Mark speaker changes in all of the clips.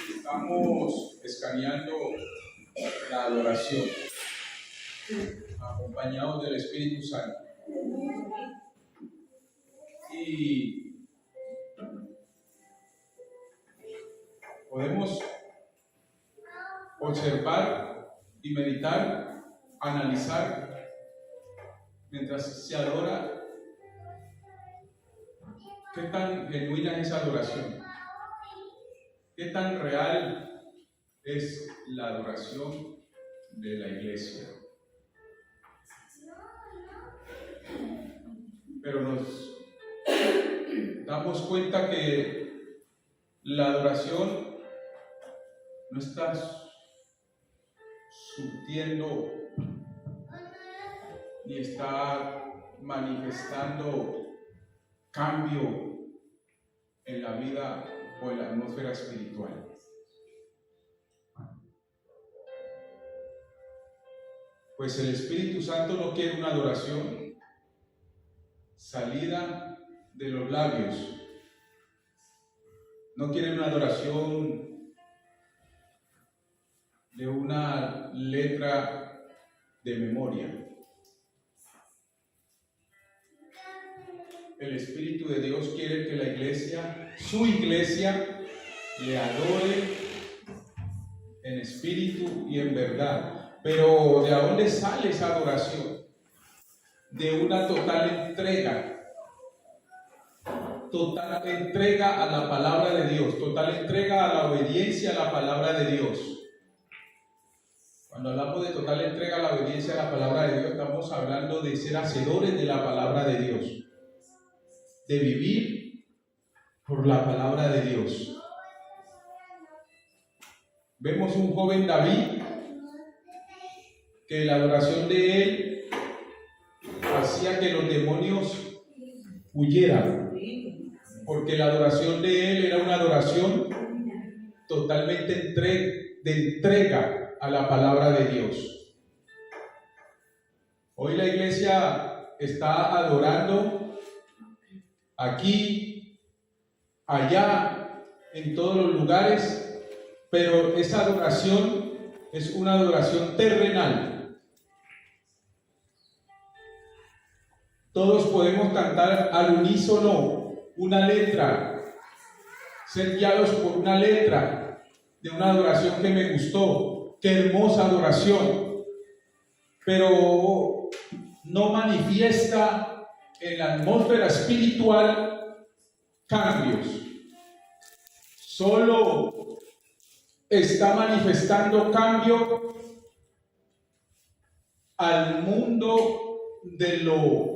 Speaker 1: Estamos escaneando la adoración, acompañados del Espíritu Santo. Y podemos observar y meditar, analizar, mientras se adora, qué tan genuina es esa adoración, qué tan real es la adoración de la iglesia. Pero nos damos cuenta que la adoración no está surtiendo ni está manifestando cambio en la vida o en la atmósfera espiritual. Pues el Espíritu Santo no quiere una adoración salida de los labios, no quiere una adoración de una letra de memoria. El Espíritu de Dios quiere que la iglesia, su iglesia, le adore en espíritu y en verdad. Pero ¿de dónde sale esa adoración? De una total entrega a la palabra de Dios, total entrega a la obediencia a la palabra de Dios. Cuando hablamos de total entrega a la obediencia a la palabra de Dios, estamos hablando de ser hacedores de la palabra de Dios, de vivir por la palabra de Dios. Vemos un joven David que la adoración de él hacía que los demonios huyeran, porque la adoración de él era una adoración totalmente de entrega a la palabra de Dios. Hoy la iglesia está adorando aquí, allá, en todos los lugares, pero esa adoración es una adoración terrenal. Todos podemos cantar al unísono una letra, ser guiados por una letra de una adoración que me gustó, qué hermosa adoración, pero no manifiesta en la atmósfera espiritual cambios. Solo está manifestando cambio al mundo de lo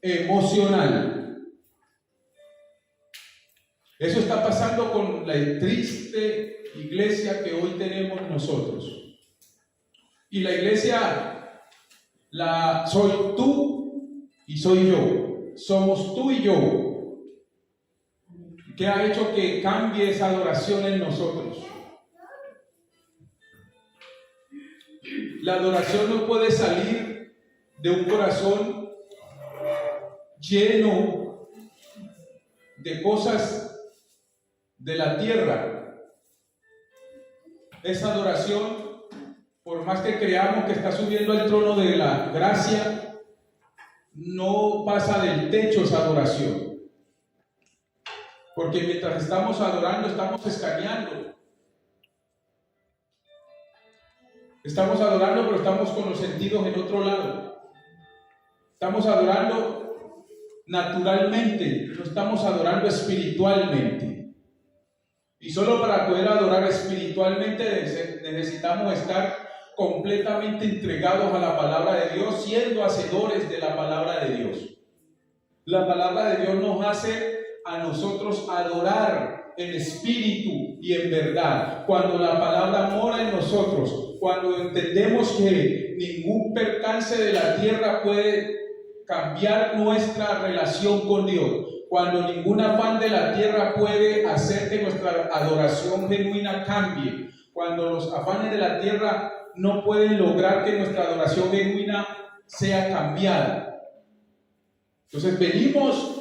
Speaker 1: emocional. Eso está pasando con la triste iglesia que hoy tenemos nosotros. Y la iglesia soy tú y soy yo. Somos tú y yo. ¿Qué ha hecho que cambie esa adoración en nosotros? La adoración no puede salir de un corazón lleno de cosas de la tierra. Esa adoración, por más que creamos que está subiendo al trono de la gracia, no pasa del techo esa adoración. Porque mientras estamos adorando, estamos escaneando. Estamos adorando, pero estamos con los sentidos en otro lado. Estamos adorando naturalmente, no estamos adorando espiritualmente. Y solo para poder adorar espiritualmente necesitamos estar completamente entregados a la palabra de Dios, siendo hacedores de la palabra de Dios. La palabra de Dios nos hace a nosotros adorar en espíritu y en verdad. Cuando la palabra mora en nosotros, cuando entendemos que ningún percance de la tierra puede cambiar nuestra relación con Dios, cuando ningún afán de la tierra puede hacer que nuestra adoración genuina cambie, cuando los afanes de la tierra no pueden lograr que nuestra adoración genuina sea cambiada. Entonces venimos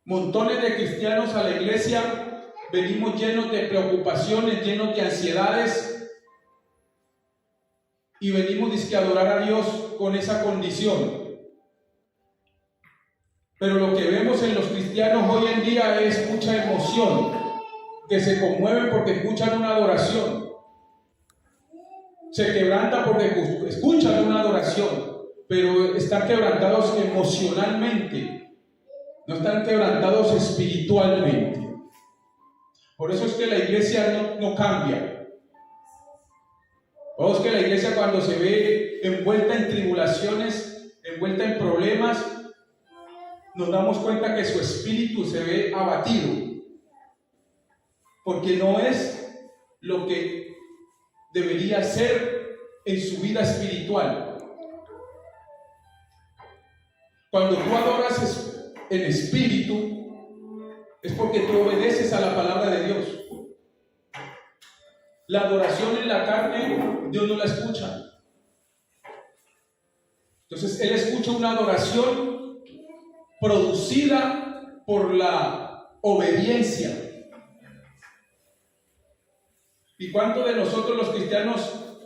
Speaker 1: montones de cristianos a la iglesia venimos llenos de preocupaciones, llenos de ansiedades, y venimos dizque a adorar a Dios con esa condición. Pero lo que vemos en los cristianos hoy en día es mucha emoción, que se conmueven porque escuchan una adoración, se quebrantan porque escuchan una adoración, pero están quebrantados emocionalmente, no están quebrantados espiritualmente. Por eso es que la iglesia no cambia. Por eso es que la iglesia, cuando se ve envuelta en tribulaciones, envuelta en problemas, nos damos cuenta que su espíritu se ve abatido, porque no es lo que debería ser en su vida espiritual. Cuando tú adoras en espíritu, es porque tú obedeces a la palabra de Dios. La adoración en la carne, Dios no la escucha. Entonces, Él escucha una adoración producida por la obediencia. ¿Y cuántos de nosotros los cristianos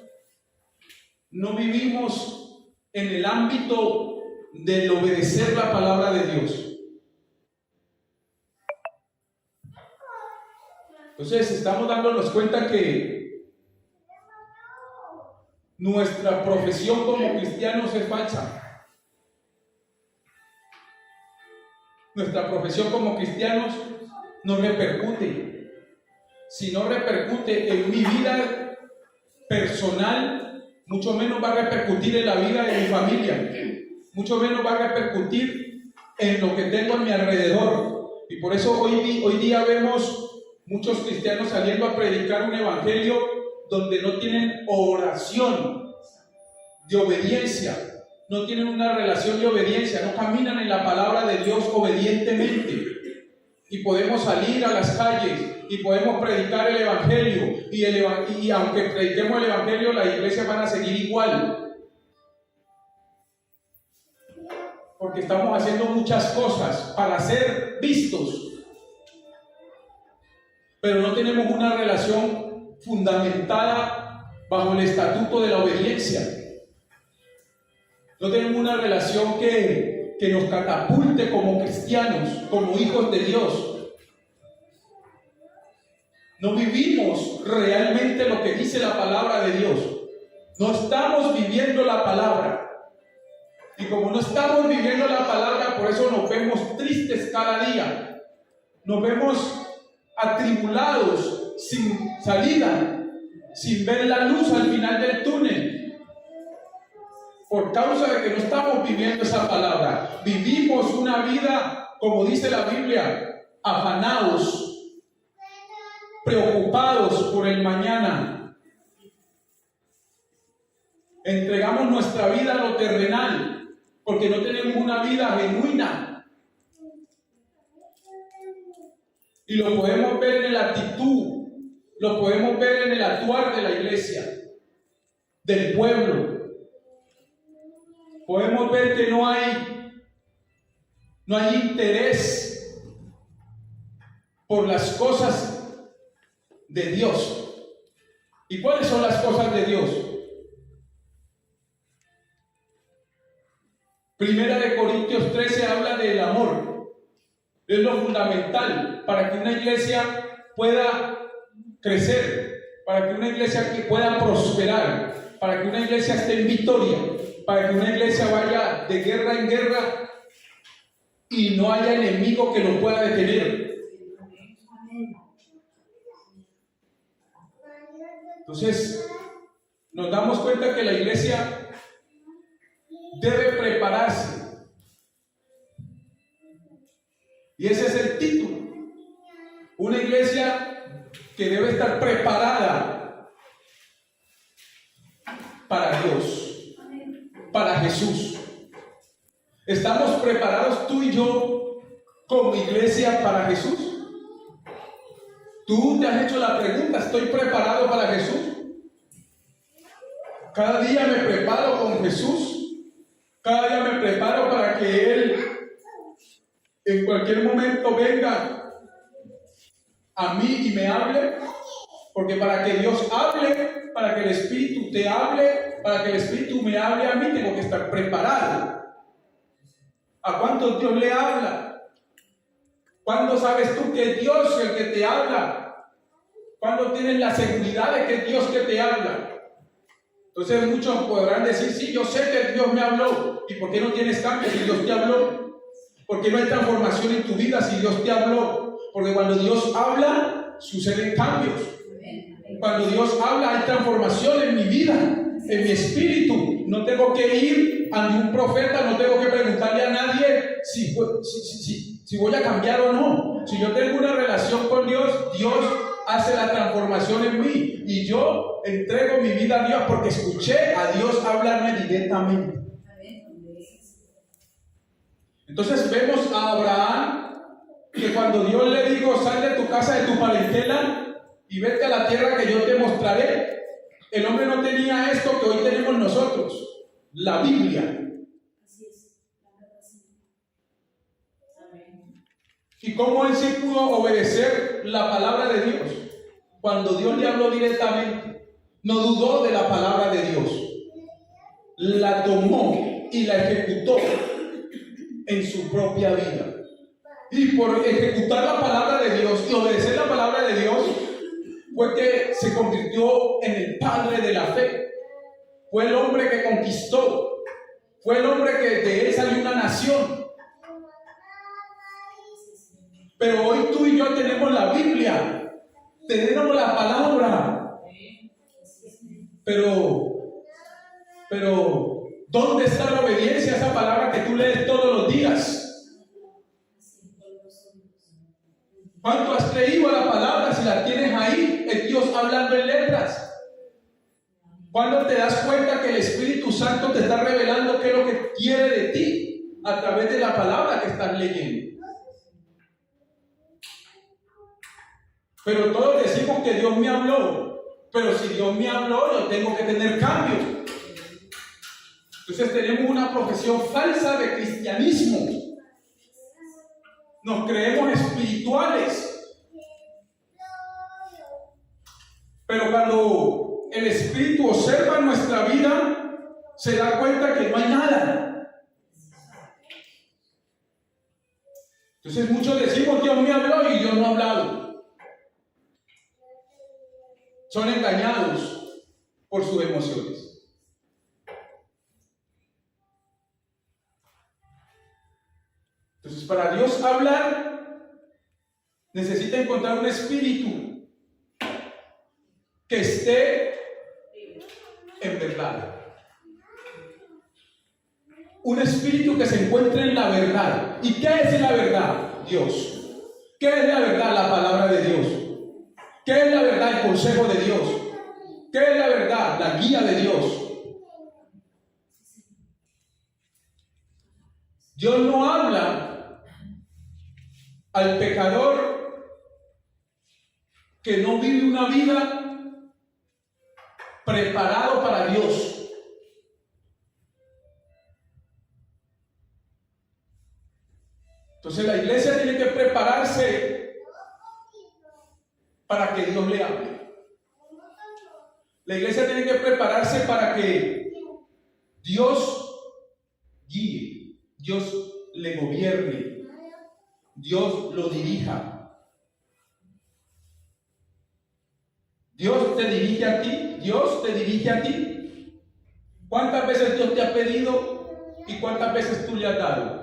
Speaker 1: no vivimos en el ámbito del obedecer la palabra de Dios? Entonces estamos dándonos cuenta que nuestra profesión como cristianos es falsa. Nuestra profesión como cristianos no repercute. Si no repercute en mi vida personal, mucho menos va a repercutir en la vida de mi familia, mucho menos va a repercutir en lo que tengo a mi alrededor. Y por eso hoy día vemos muchos cristianos saliendo a predicar un evangelio donde no tienen oración de obediencia, no tienen una relación de obediencia, no caminan en la palabra de Dios obedientemente. Y podemos salir a las calles y podemos predicar el evangelio, y aunque prediquemos el evangelio, las iglesias van a seguir igual, porque estamos haciendo muchas cosas para ser vistos, pero no tenemos una relación fundamentada bajo el estatuto de la obediencia. No tenemos una relación que nos catapulte como cristianos, como hijos de Dios. No vivimos realmente lo que dice la palabra de Dios. No estamos viviendo la palabra. Y como no estamos viviendo la palabra, por eso nos vemos tristes cada día. Nos vemos atribulados, sin salida, sin ver la luz al final del túnel. Por causa de que no estamos viviendo esa palabra. Vivimos una vida, como dice la Biblia, afanados, preocupados por el mañana. Entregamos nuestra vida a lo terrenal porque no tenemos una vida genuina. Y lo podemos ver en la actitud, lo podemos ver en el actuar de la iglesia, del pueblo. Podemos ver que no hay interés por las cosas de Dios. ¿Y cuáles son las cosas de Dios? Primera de Corintios 13 habla del amor. Es lo fundamental para que una iglesia pueda crecer, para que una iglesia pueda prosperar, para que una iglesia esté en victoria, para que una iglesia vaya de guerra en guerra y no haya enemigo que lo pueda detener. Entonces, nos damos cuenta que la iglesia debe prepararse. Y ese es el título. Una iglesia que debe estar preparada para Dios, para Jesús. ¿Estamos preparados tú y yo como iglesia para Jesús? ¿Tú te has hecho la pregunta, ¿estoy preparado para Jesús? Cada día me preparo con Jesús. Cada día me preparo para que Él en cualquier momento venga a mí y me hable, porque para que Dios hable, para que el Espíritu te hable, para que el Espíritu me hable a mí, tengo que estar preparado. ¿A cuántos Dios le habla? ¿Cuándo sabes tú que es Dios el que te habla? ¿Cuándo tienes la seguridad de que es Dios que te habla? Entonces muchos podrán decir, sí, yo sé que Dios me habló. ¿Y por qué no tienes cambio si Dios te habló? ¿Por qué no hay transformación en tu vida si Dios te habló? Porque cuando Dios habla, suceden cambios. Cuando Dios habla, hay transformación en mi vida, en mi espíritu. No tengo que ir a ningún profeta, no tengo que preguntarle a nadie si voy a cambiar o no. Si yo tengo una relación con Dios, Dios hace la transformación en mí y yo entrego mi vida a Dios porque escuché a Dios hablarme directamente. Entonces vemos a Abraham que cuando Dios le dijo, sal de tu casa, de tu parentela y vete a la tierra que yo te mostraré, el hombre no tenía esto que hoy tenemos nosotros, la Biblia. ¿Y cómo él sí pudo obedecer la palabra de Dios? Cuando Dios le habló directamente, no dudó de la palabra de Dios, la tomó y la ejecutó en su propia vida. Y por ejecutar la palabra de Dios y obedecer la palabra de Dios, fue que se convirtió en el padre de la fe. Fue el hombre que conquistó, fue el hombre que de él salió una nación. Pero hoy tú y yo tenemos la Biblia, tenemos la palabra. Pero, ¿dónde está la obediencia a esa palabra que tú lees todos los días? ¿Cuánto has creído a la palabra si la tienes ahí? Es Dios hablando en letras. ¿Cuándo te das cuenta que el Espíritu Santo te está revelando qué es lo que quiere de ti a través de la palabra que estás leyendo? Pero todos decimos que Dios me habló. Pero si Dios me habló, yo tengo que tener cambio. Entonces tenemos una profesión falsa de cristianismo. Nos creemos espirituales. Pero cuando el Espíritu observa nuestra vida, se da cuenta que no hay nada. Entonces muchos decimos, Dios me habló y Dios no ha hablado. Son engañados por sus emociones. Entonces, para Dios hablar, necesita encontrar un espíritu que esté en verdad. Un espíritu que se encuentre en la verdad. ¿Y qué es la verdad? Dios. ¿Qué es la verdad? La palabra de Dios. ¿Qué es la verdad? El consejo de Dios. ¿Qué es la verdad? La guía de Dios. Dios no habla al pecador que no vive una vida preparado para Dios. Entonces la iglesia tiene que prepararse para que Dios le hable. La iglesia tiene que prepararse para que Dios guíe, Dios le gobierne, Dios lo dirija. Dios te dirige a ti, Dios te dirige a ti. ¿Cuántas veces Dios te ha pedido y cuántas veces tú le has dado?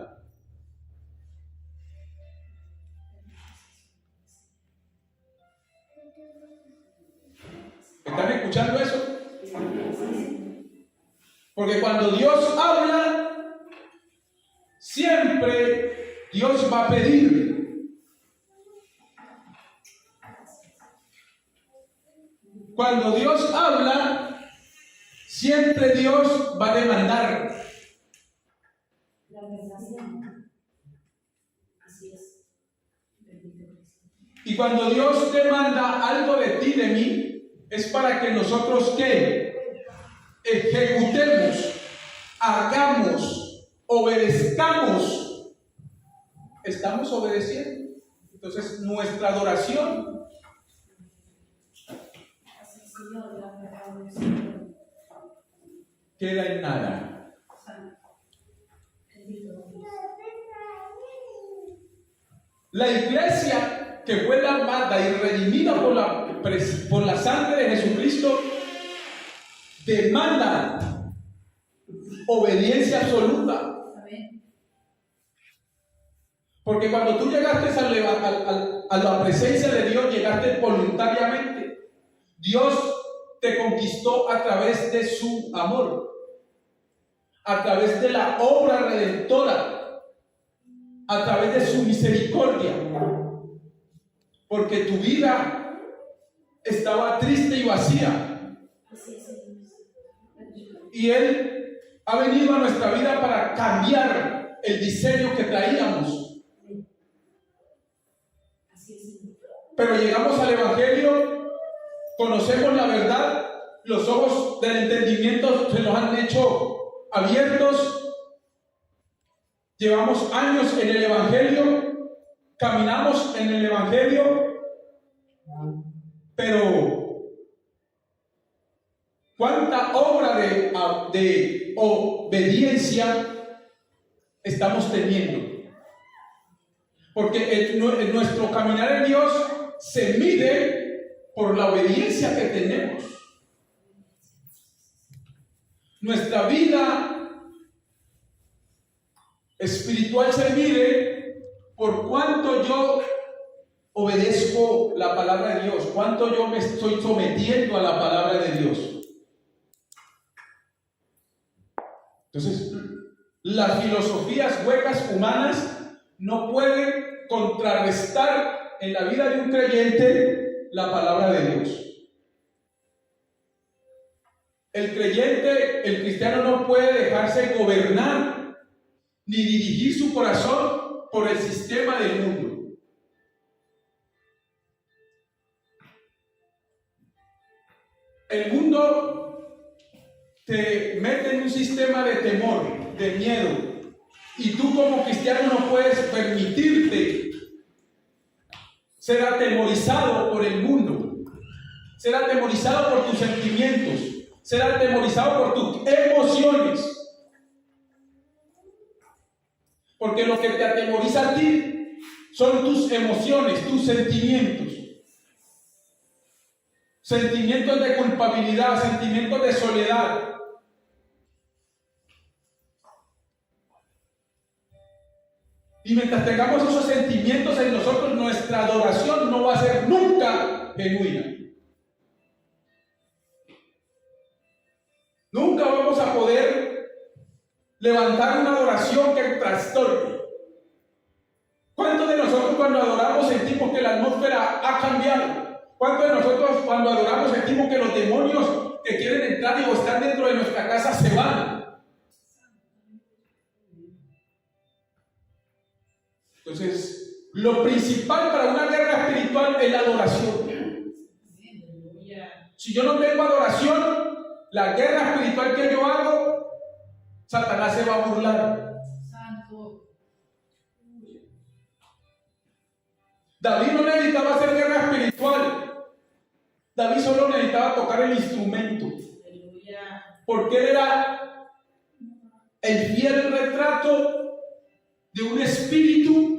Speaker 1: ¿Están escuchando eso? Porque cuando Dios habla, siempre Dios va a pedir. Cuando Dios habla, siempre Dios va a demandar. Y cuando Dios demanda algo de ti, de mí, es para que nosotros ¿qué? Ejecutemos, hagamos, obedezcamos. Estamos obedeciendo. Entonces nuestra adoración queda en nada. La iglesia que fue lavada y redimida por la sangre de Jesucristo demanda obediencia absoluta. Porque cuando tú llegaste a la presencia de Dios, llegaste voluntariamente. Dios te conquistó a través de su amor, a través de la obra redentora, a través de su misericordia. Porque tu vida estaba triste y vacía. Y Él ha venido a nuestra vida para cambiar el diseño que traíamos. Pero llegamos al Evangelio, conocemos la verdad, los ojos del entendimiento se nos han hecho abiertos, llevamos años en el Evangelio, caminamos en el Evangelio, pero ¿cuánta obra de obediencia estamos teniendo? Porque nuestro caminar en Dios se mide por la obediencia que tenemos. Nuestra vida espiritual se mide por cuánto yo obedezco la palabra de Dios, cuánto yo me estoy sometiendo a la palabra de Dios. Entonces, las filosofías huecas humanas no pueden contrarrestar en la vida de un creyente la palabra de Dios. El creyente, el cristiano, no puede dejarse gobernar ni dirigir su corazón por el sistema del mundo. El mundo te mete en un sistema de temor, de miedo, y tú como cristiano no puedes permitirte ser atemorizado por el mundo, ser atemorizado por tus sentimientos, ser atemorizado por tus emociones. Porque lo que te atemoriza a ti son tus emociones, tus sentimientos. Sentimientos de culpabilidad, sentimientos de soledad. Y mientras tengamos esos sentimientos en nosotros, nuestra adoración no va a ser nunca genuina. Nunca vamos a poder levantar una adoración que trastorne. ¿Cuántos de nosotros cuando adoramos sentimos que la atmósfera ha cambiado? ¿Cuántos de nosotros cuando adoramos sentimos que los demonios que quieren entrar y están dentro de nuestra casa se van? Entonces, lo principal para una guerra espiritual es la adoración. Si yo no tengo adoración, la guerra espiritual que yo hago, Satanás se va a burlar. David no necesitaba hacer guerra espiritual. David solo necesitaba tocar el instrumento. Porque él era el fiel retrato de un espíritu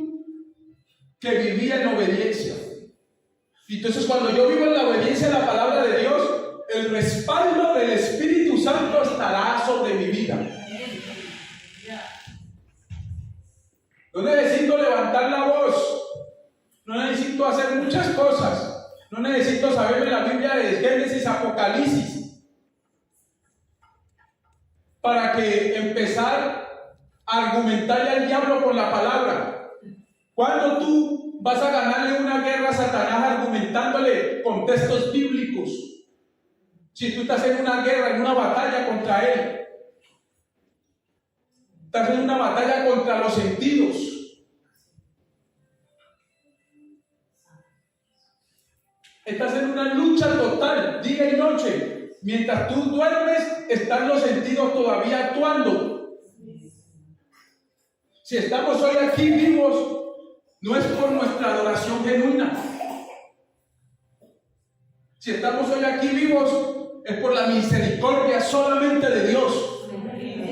Speaker 1: que vivía en obediencia. Y entonces cuando yo vivo en la obediencia a la palabra de Dios, el respaldo del Espíritu Santo estará sobre mi vida. No necesito levantar la voz, no necesito hacer muchas cosas, no necesito saberme la Biblia de Génesis, Apocalipsis, para que empezar a argumentarle al diablo con la palabra. ¿Cuándo tú vas a ganarle una guerra a Satanás argumentándole con textos bíblicos? Si tú estás en una guerra, en una batalla contra él, estás en una batalla contra los sentidos. Estás en una lucha total, día y noche. Mientras tú duermes, están los sentidos todavía actuando. Si estamos hoy aquí vivos, no es por nuestra adoración genuina. Si estamos hoy aquí vivos, es por la misericordia solamente de Dios.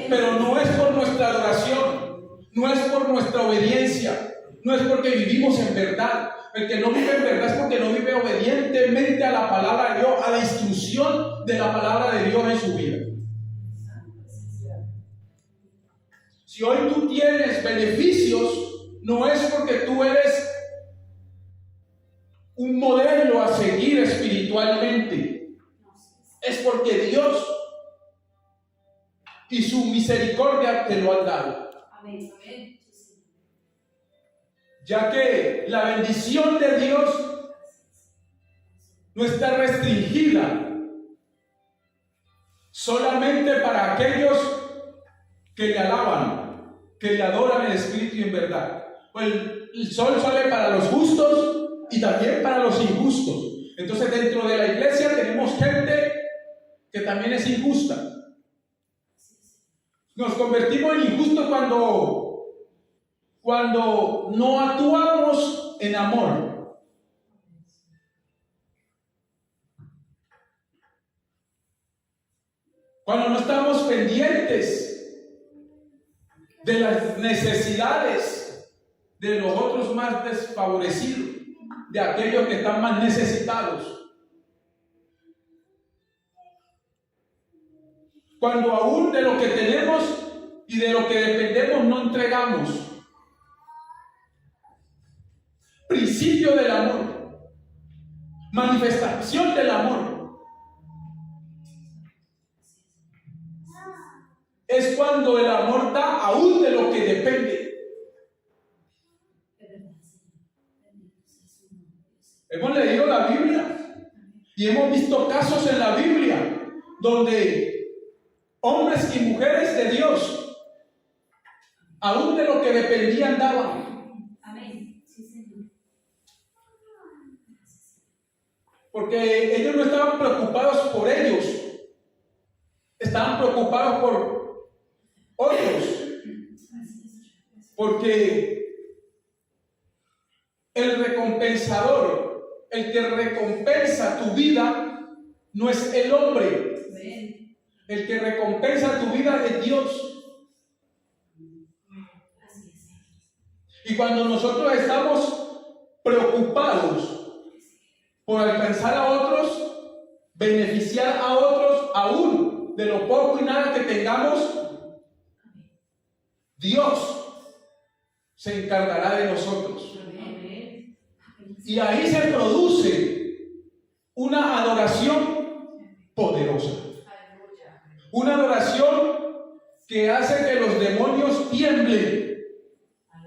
Speaker 1: Pero no es por nuestra adoración, no es por nuestra obediencia, no es porque vivimos en verdad. El que no vive en verdad es porque no vive obedientemente a la palabra de Dios, a la instrucción de la palabra de Dios en su vida. Si hoy tú tienes beneficios, no es porque tú eres un modelo a seguir espiritualmente, es porque Dios y su misericordia te lo han dado.
Speaker 2: Amén.
Speaker 1: Ya que la bendición de Dios no está restringida solamente para aquellos que le alaban, que le adoran en espíritu y en verdad. Pues el sol sale para los justos y también para los injustos. Entonces dentro de la iglesia tenemos gente que también es injusta. Nos convertimos en injustos cuando no actuamos en amor. Cuando no estamos pendientes de las necesidades de los otros más desfavorecidos, de aquellos que están más necesitados. Cuando aún de lo que tenemos y de lo que dependemos no entregamos. Principio del amor, manifestación del amor, es cuando el amor da aún de lo que depende. Hemos leído la Biblia y hemos visto casos en la Biblia donde hombres y mujeres de Dios aún de lo que dependían daban. Porque ellos no estaban preocupados por ellos, estaban preocupados por otros. Porque el recompensador, el que recompensa tu vida, no es el hombre. El que recompensa tu vida es Dios. Y cuando nosotros estamos preocupados por alcanzar a otros, beneficiar a otros, aún de lo poco y nada que tengamos, Dios se encargará de nosotros. Y ahí se produce una adoración poderosa. Una adoración que hace que los demonios tiemblen.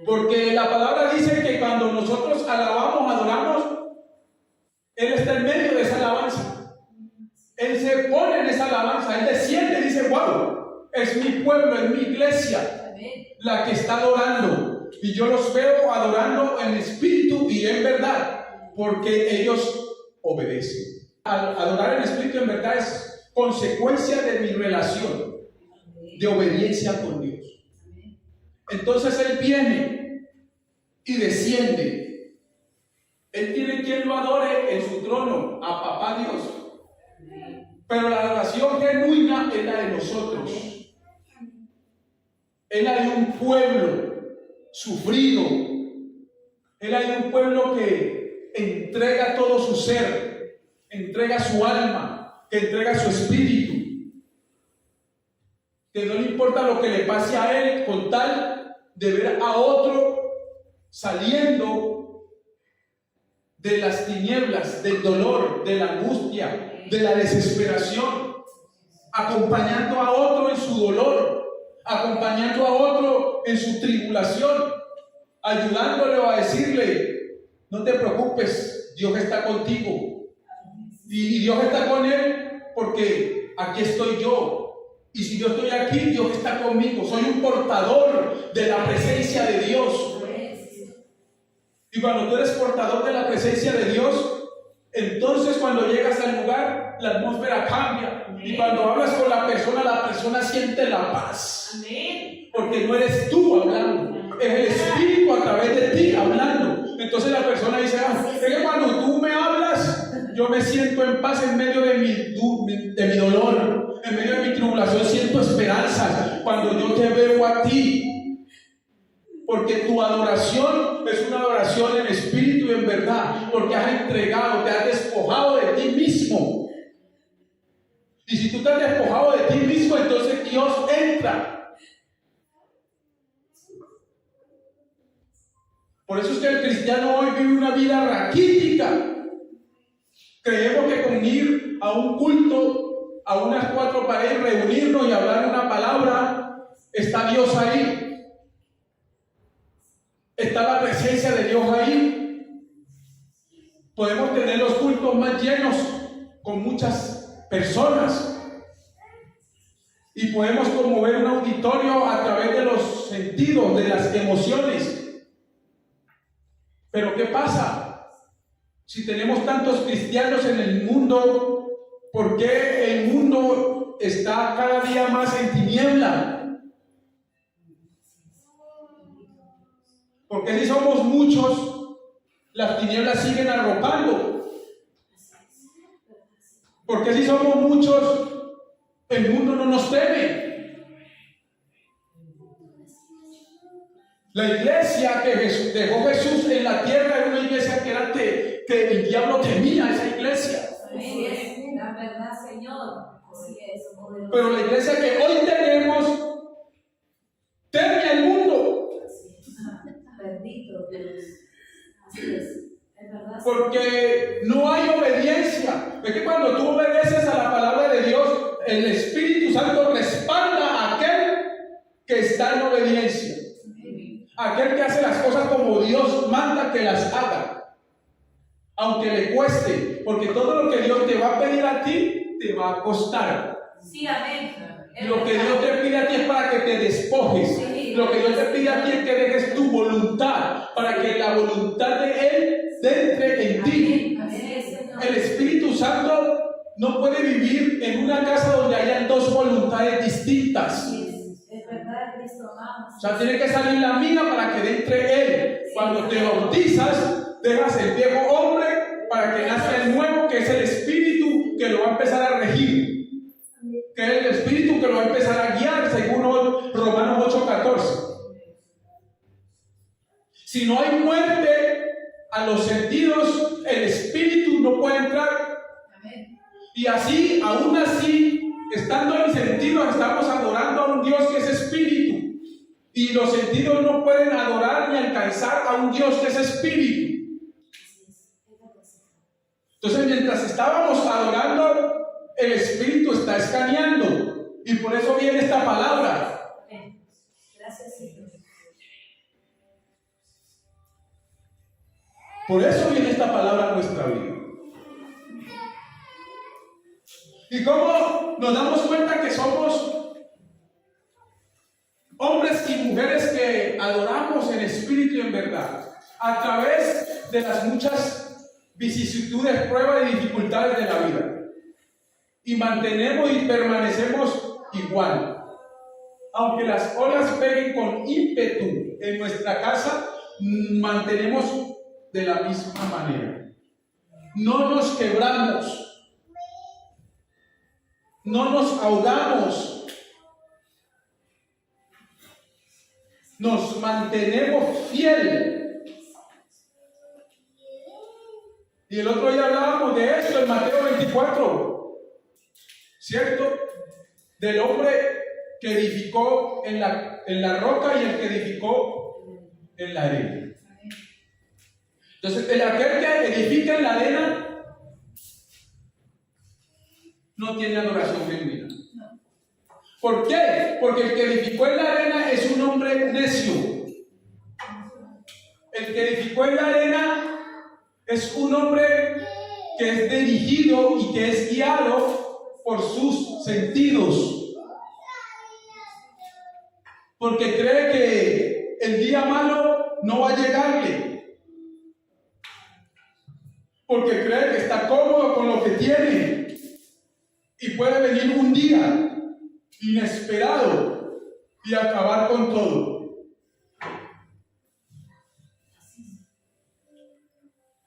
Speaker 1: Porque la palabra dice que cuando nosotros alabamos, adoramos, Él está en medio de esa alabanza. Él se pone en esa alabanza. Él desciende y dice: wow, es mi pueblo, es mi iglesia la que está adorando. Y yo los veo adorando en espíritu y en verdad, porque ellos obedecen. Adorar en espíritu y en verdad es consecuencia de mi relación de obediencia con Dios. Entonces Él viene y desciende. Él tiene quien lo adore en su trono, a Papá Dios. Pero la adoración genuina es la de nosotros. Es la de un pueblo sufrido. Es la de un pueblo que entrega todo su ser, entrega su alma, que entrega su espíritu. Que no le importa lo que le pase a él, con tal de ver a otro saliendo de las tinieblas, del dolor, de la angustia, de la desesperación, acompañando a otro en su dolor, acompañando a otro en su tribulación, ayudándole a decirle: no te preocupes, Dios está contigo. Y Dios está con él porque aquí estoy yo. Y si yo estoy aquí, Dios está conmigo. Soy un portador de la presencia de Dios. Y cuando tú eres portador de la presencia de Dios, entonces cuando llegas al lugar, la atmósfera cambia. Y cuando hablas con la persona siente la paz. Porque no eres tú hablando, es el Espíritu a través de ti hablando. Entonces la persona dice: es que cuando tú me hablas, Yo me siento en paz en medio de mi dolor, en medio de mi tribulación. Siento esperanza cuando yo te veo a ti. Porque tu adoración es una adoración en espíritu y en verdad. Porque has entregado, te has despojado de ti mismo. Y si tú te has despojado de ti mismo, entonces Dios entra. Por eso es que el cristiano hoy vive una vida raquítica. Creemos que con ir a un culto, a unas 4 paredes, reunirnos y hablar una palabra, está Dios ahí. Está la presencia de Dios ahí. Podemos tener los cultos más llenos con muchas personas. Y podemos conmover un auditorio a través de los sentidos, de las emociones. Pero ¿qué pasa? Si tenemos tantos cristianos en el mundo, ¿por qué el mundo está cada día más en tiniebla? Porque si somos muchos, las tinieblas siguen arropando. Porque si somos muchos, el mundo no nos teme. La iglesia que dejó Jesús en la tierra era una iglesia que el diablo temía, esa iglesia.
Speaker 2: Así es, la verdad, Señor. Así es.
Speaker 1: Pero la iglesia que hoy tenemos teme al mundo.
Speaker 2: Bendito Dios. Así es verdad.
Speaker 1: Porque no hay obediencia. Es que cuando tú obedeces a la palabra de Dios, el Espíritu Santo respalda a aquel que está en obediencia. Aquel que hace las cosas como Dios manda que las haga. Aunque le cueste. Porque todo lo que Dios te va a pedir a ti, te va a costar.
Speaker 2: Sí, amén.
Speaker 1: Lo que Dios te pide a ti es para que te despojes. Sí. Lo que Dios te pide a ti es que dejes tu voluntad, para que la voluntad de Él entre en ti. El Espíritu Santo no puede vivir en una casa donde hayan 2 voluntades distintas.
Speaker 2: Es verdad, Cristo amado.
Speaker 1: O sea, tiene que salir la mía para que entre Él. Cuando te bautizas, dejas el viejo hombre para que nazca el nuevo, que es el Espíritu que lo va a empezar a regir. Que es el Espíritu que lo va a empezar a guiar, según Romanos 8:14. Si no hay muerte a los sentidos, el Espíritu no puede entrar. Y así, aún así, estando en sentidos, estamos adorando a un Dios que es Espíritu. Y los sentidos no pueden adorar ni alcanzar a un Dios que es Espíritu. Entonces, mientras estábamos adorando, el Espíritu está escaneando. Y por eso viene esta palabra.
Speaker 2: Gracias, Señor.
Speaker 1: Por eso viene esta palabra a nuestra vida. ¿Y cómo nos damos cuenta que somos hombres y mujeres que adoramos en espíritu y en verdad? A través de las muchas vicisitudes, pruebas y dificultades de la vida. Y mantenemos y permanecemos igual. Aunque las olas peguen con ímpetu en nuestra casa, mantenemos de la misma manera. No nos quebramos. No nos ahogamos. Nos mantenemos fieles. Y el otro día hablábamos de esto en Mateo 24, ¿cierto? Del hombre que edificó en la roca y el que edificó en la arena. Entonces, aquel que edifica en la arena no tiene adoración genuina. ¿Por qué? Porque el que edificó en la arena es un hombre necio. El que edificó en la arena es un hombre que es dirigido y que es guiado por sus sentidos. Porque cree que el día malo no va a llegarle. Porque cree que está cómodo con lo que tiene. Y puede venir un día inesperado y acabar con todo.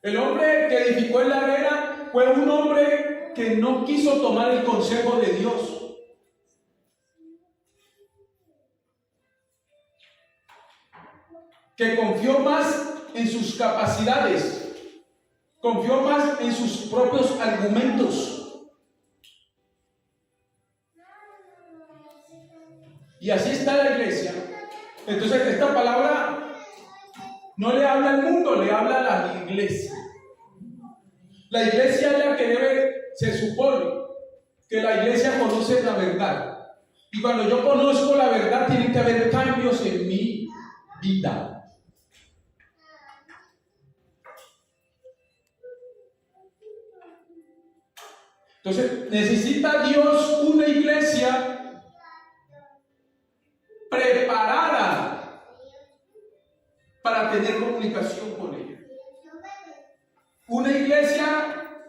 Speaker 1: El hombre que edificó en la arena fue un hombre que no quiso tomar el consejo de Dios. Que confió más en sus capacidades, confió más en sus propios argumentos. Y así está la iglesia. Entonces esta palabra no le habla al mundo, le habla a la iglesia. La iglesia es la que debe, se supone que la iglesia conoce la verdad. Y cuando yo conozco la verdad, tiene que haber cambios en mi vida. Entonces, necesita Dios una iglesia preparada para tener comunicación con ella. Una iglesia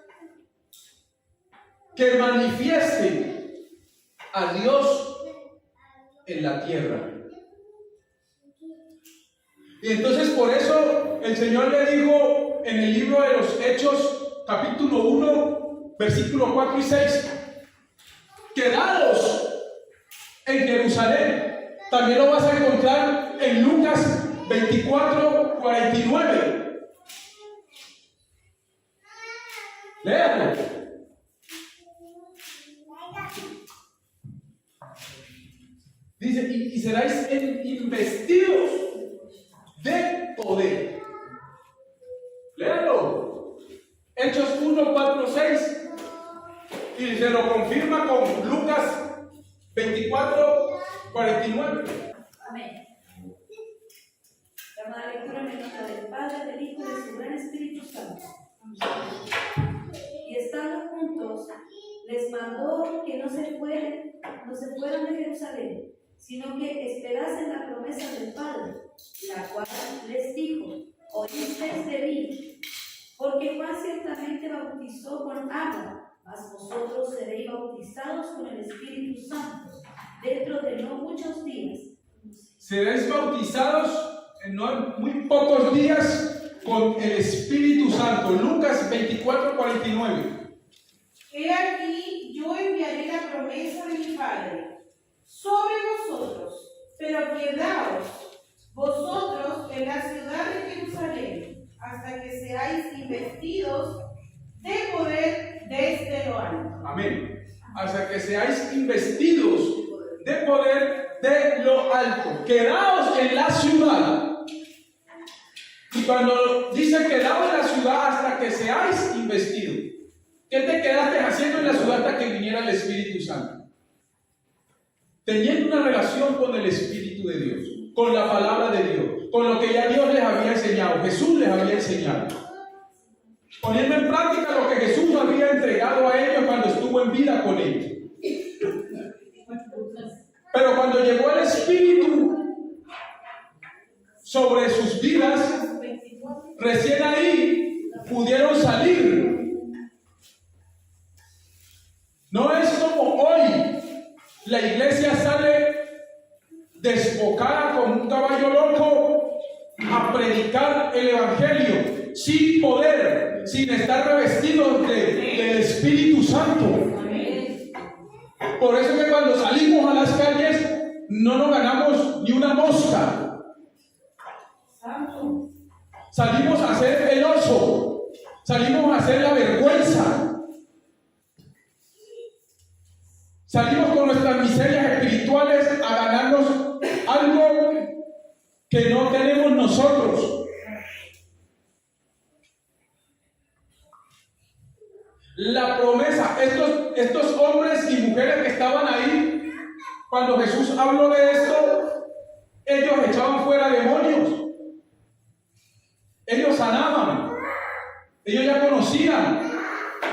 Speaker 1: que manifieste a Dios en la tierra. Y entonces por eso el Señor le dijo en el libro de los Hechos, capítulo 1, versículos 4 y 6, quedados en Jerusalén. También lo vas a encontrar en Lucas 24, 49. Léalo. Dice, y seráis investidos de poder. Léalo. Hechos 1, 4, 6. Y se lo confirma con Lucas 24, 49.
Speaker 2: Amén. Llamada lectura en el nombre del Padre, del Hijo y de su gran Espíritu Santo. Y estando juntos, les mandó que no se fueran de Jerusalén, sino que esperasen la promesa del Padre, la cual les dijo: oísteis de mí, porque Juan ciertamente bautizó con agua, mas vosotros seréis bautizados con el Espíritu Santo dentro de no muchos días.
Speaker 1: Seréis bautizados en muy pocos días con el Espíritu Santo. Lucas 24, 49.
Speaker 3: He aquí, yo enviaré la promesa de mi Padre sobre vosotros, pero quedaos vosotros en la ciudad de Jerusalén hasta que seáis investidos de poder desde lo alto.
Speaker 1: Amén. Hasta que seáis investidos de poder de lo alto. Quedaos en la ciudad. Y cuando dice quedaos en la ciudad hasta que seáis investidos, ¿qué te quedaste haciendo en la ciudad hasta que viniera el Espíritu Santo? Teniendo una relación con el Espíritu de Dios, con la palabra de Dios, con lo que ya Dios les había enseñado, Jesús les había enseñado. Poniendo en práctica lo que Jesús había entregado a ellos cuando estuvo en vida con ellos. Pero cuando llegó el Espíritu sobre sus vidas, recién ahí pudieron salir. No es como hoy, la iglesia sale desbocada como un caballo loco a predicar el Evangelio, sin poder, sin estar revestidos del Espíritu Santo. Por eso que cuando salimos a las calles no nos ganamos ni una mosca. Salimos a hacer el oso, salimos a hacer la vergüenza, salimos con nuestras miserias espirituales a ganarnos algo que no tenemos nosotros. La promesa, estos hombres y mujeres que estaban ahí, cuando Jesús habló de esto, ellos echaban fuera demonios, ellos sanaban, ellos ya conocían,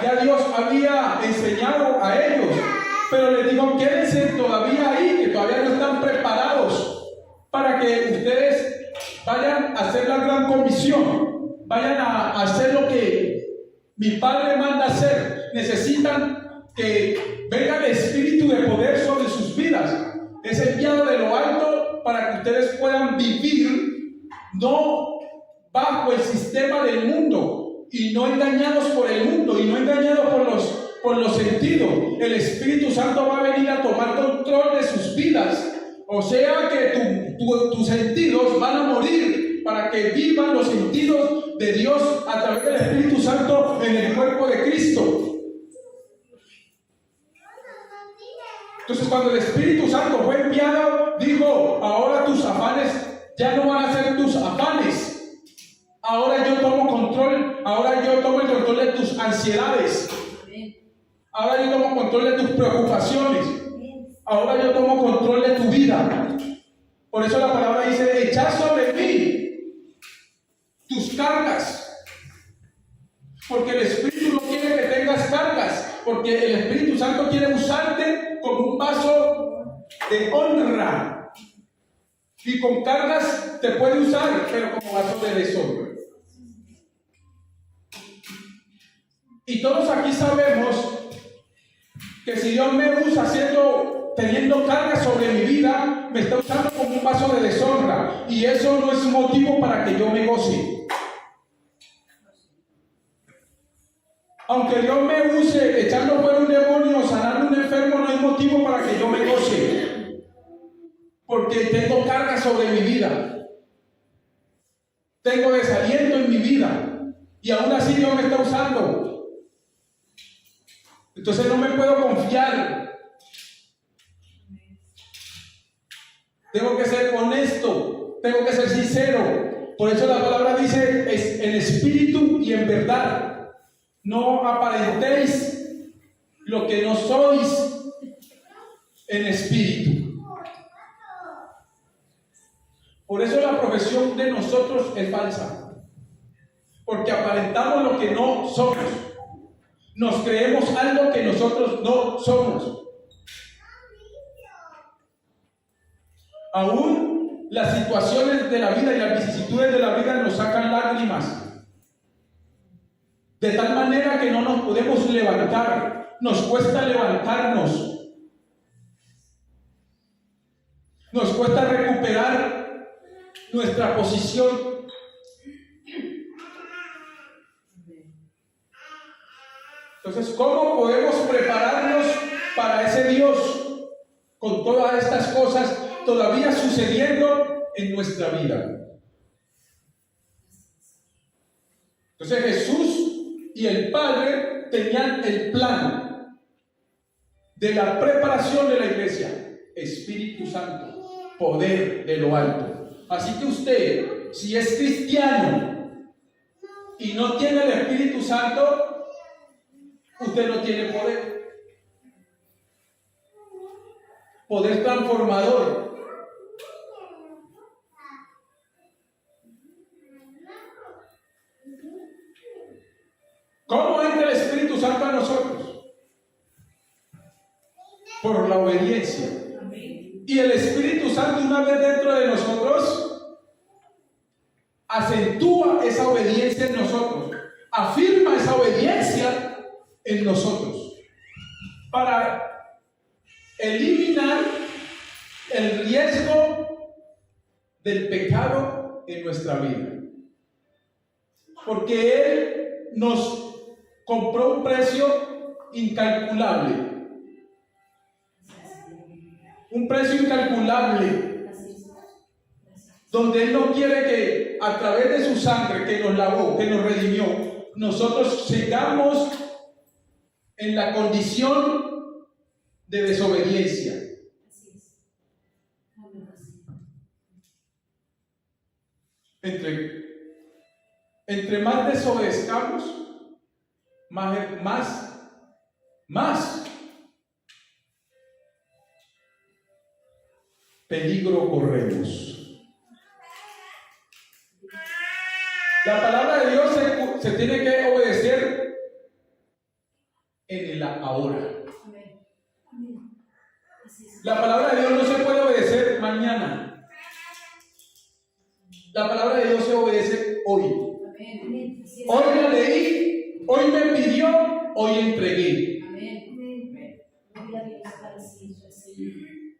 Speaker 1: ya Dios había enseñado a ellos, pero les dijo: quédense todavía ahí, que todavía no están preparados para que ustedes vayan a hacer la gran comisión, vayan a hacer lo que mi Padre manda hacer. Necesitan que venga el Espíritu de poder sobre sus vidas. Es enviado de lo alto para que ustedes puedan vivir no bajo el sistema del mundo, y no engañados por el mundo y no engañados por los sentidos. El Espíritu Santo va a venir a tomar control de sus vidas. O sea que tus sentidos van a morir para que vivan los sentidos de Dios a través del Espíritu Santo en el cuerpo de Cristo. Entonces, cuando el Espíritu Santo fue enviado, dijo: ahora tus afanes ya no van a ser tus afanes. Ahora yo tomo control, ahora yo tomo el control de tus ansiedades. Ahora yo tomo control de tus preocupaciones. Ahora yo tomo control de tu vida. Por eso la palabra dice: echad sobre mí tus cargas. Porque el Espíritu no quiere que tengas cargas. Porque el Espíritu Santo quiere usarte como un vaso de honra. Y con cargas te puede usar, pero como vaso de deshonra. Y todos aquí sabemos que si Dios me usa teniendo cargas sobre mi vida, me está usando como un vaso de deshonra. Y eso no es motivo para que yo me goce. Aunque Dios me use echando fuera un demonio o sanando un enfermo, no hay motivo para que yo me goce. Porque tengo cargas sobre mi vida. Tengo desaliento en mi vida. Y aún así Dios me está usando. Entonces no me puedo confiar. Tengo que ser honesto. Tengo que ser sincero. Por eso la palabra dice: es en espíritu y en verdad. No aparentéis lo que no sois en espíritu. Por eso la profesión de nosotros es falsa. Porque aparentamos lo que no somos. Nos creemos algo que nosotros no somos. Aún las situaciones de la vida y las vicisitudes de la vida nos sacan lágrimas. De tal manera que no nos podemos levantar. Nos cuesta levantarnos. Nos cuesta recuperar nuestra posición. Entonces, ¿cómo podemos prepararnos para ese Dios con todas estas cosas todavía sucediendo en nuestra vida? Entonces Jesús y el Padre tenían el plan de la preparación de la iglesia. Espíritu Santo, poder de lo alto. Así que usted, si es cristiano y no tiene el Espíritu Santo, usted no tiene poder. Poder transformador. ¿Cómo entra el Espíritu Santo a nosotros? Por la obediencia. Y el Espíritu Santo, una vez dentro de nosotros, acentúa esa obediencia en nosotros, afirma esa obediencia en nosotros, para eliminar el riesgo del pecado en nuestra vida. Porque Él nos compró un precio incalculable. Un precio incalculable. Donde Él no quiere que a través de su sangre que nos lavó, que nos redimió, nosotros sigamos en la condición de desobediencia. Entre más desobedezcamos, más peligro corremos. La palabra de Dios se tiene que obedecer en el ahora. La palabra de Dios no se puede obedecer mañana. La palabra de Dios se obedece hoy. Hoy la leí, hoy me pidió, hoy entregué.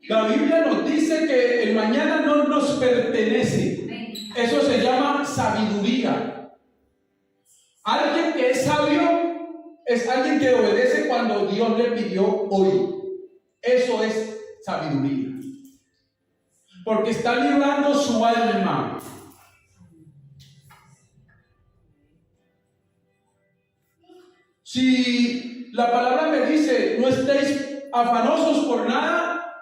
Speaker 1: La Biblia nos dice que el mañana no nos pertenece. Eso se llama sabiduría. Alguien que es sabio es alguien que obedece cuando Dios le pidió hoy. Eso es sabiduría. Porque está librando su alma. Si la palabra me dice, no estéis afanosos por nada,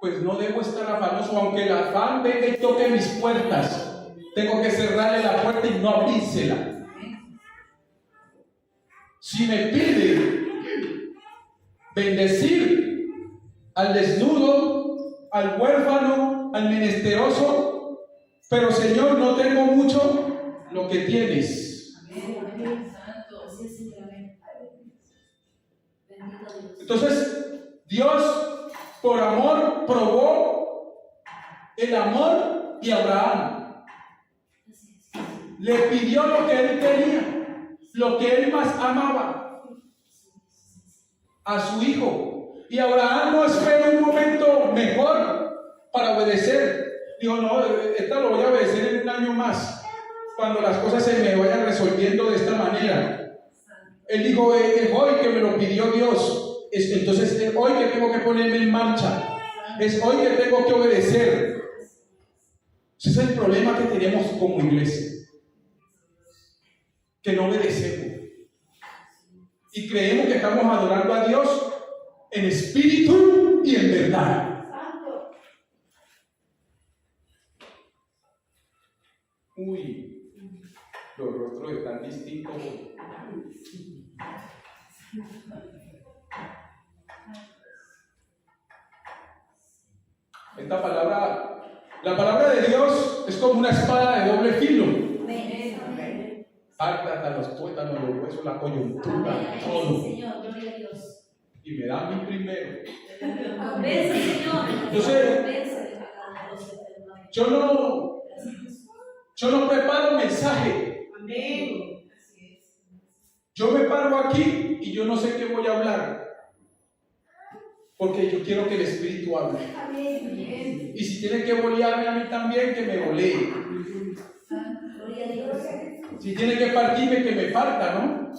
Speaker 1: pues no debo estar afanoso, aunque el afán venga y toque mis puertas. Tengo que cerrarle la puerta y no abrírsela. Si me pide bendecir al desnudo, al huérfano, al menesteroso, pero Señor, no tengo mucho, lo que tienes. Entonces, Dios, por amor, probó el amor de Abraham. Le pidió lo que él tenía, lo que él más amaba, a su hijo. Y Abraham no esperó un momento mejor para obedecer. Dijo, no, esta lo voy a obedecer en un año más, cuando las cosas se me vayan resolviendo de esta manera. Él dijo, es hoy que me lo pidió Dios. Entonces es hoy que tengo que ponerme en marcha. Es hoy que tengo que obedecer. Ese es el problema que tenemos como iglesia. Que no obedecemos. Y creemos que estamos adorando a Dios en espíritu y en verdad. Uy, los rostros están distintos. Esta palabra, la palabra de Dios es como una espada de doble filo. Harta hasta los tuétanos, los huesos, la coyuntura, todo. Y me da a mí primero. Entonces, yo no preparo mensaje. Yo me paro aquí y yo no sé qué voy a hablar. Porque yo quiero que el Espíritu hable. Y si tiene que bolearme a mí también, que me bolee. Si tiene que partirme, que me parta, ¿no?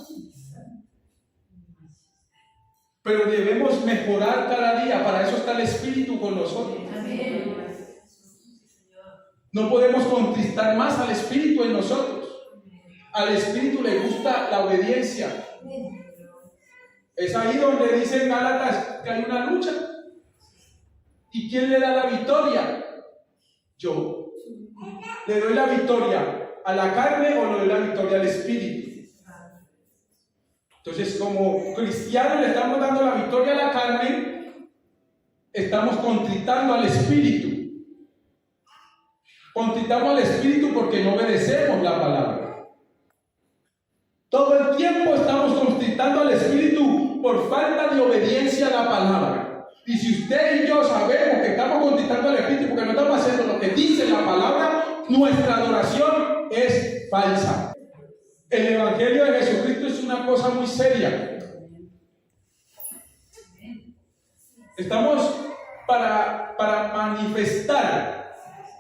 Speaker 1: Pero debemos mejorar cada día. Para eso está el Espíritu con nosotros. No podemos contristar más al Espíritu en nosotros. Al Espíritu le gusta la obediencia. Es ahí donde dicen Gálatas que hay una lucha. ¿Y quién le da la victoria? Yo. ¿Le doy la victoria a la carne o le doy la victoria al Espíritu? Entonces, como cristianos le estamos dando la victoria a la carne, estamos contritando al Espíritu. Contritamos al Espíritu porque no obedecemos la palabra. Todo el tiempo estamos contritando al Espíritu por falta de obediencia a la palabra. Y si usted y yo sabemos que estamos contritando al Espíritu porque no estamos haciendo lo que dice la palabra, nuestra adoración es falsa. El Evangelio de Jesucristo es una cosa muy seria. Estamos para manifestar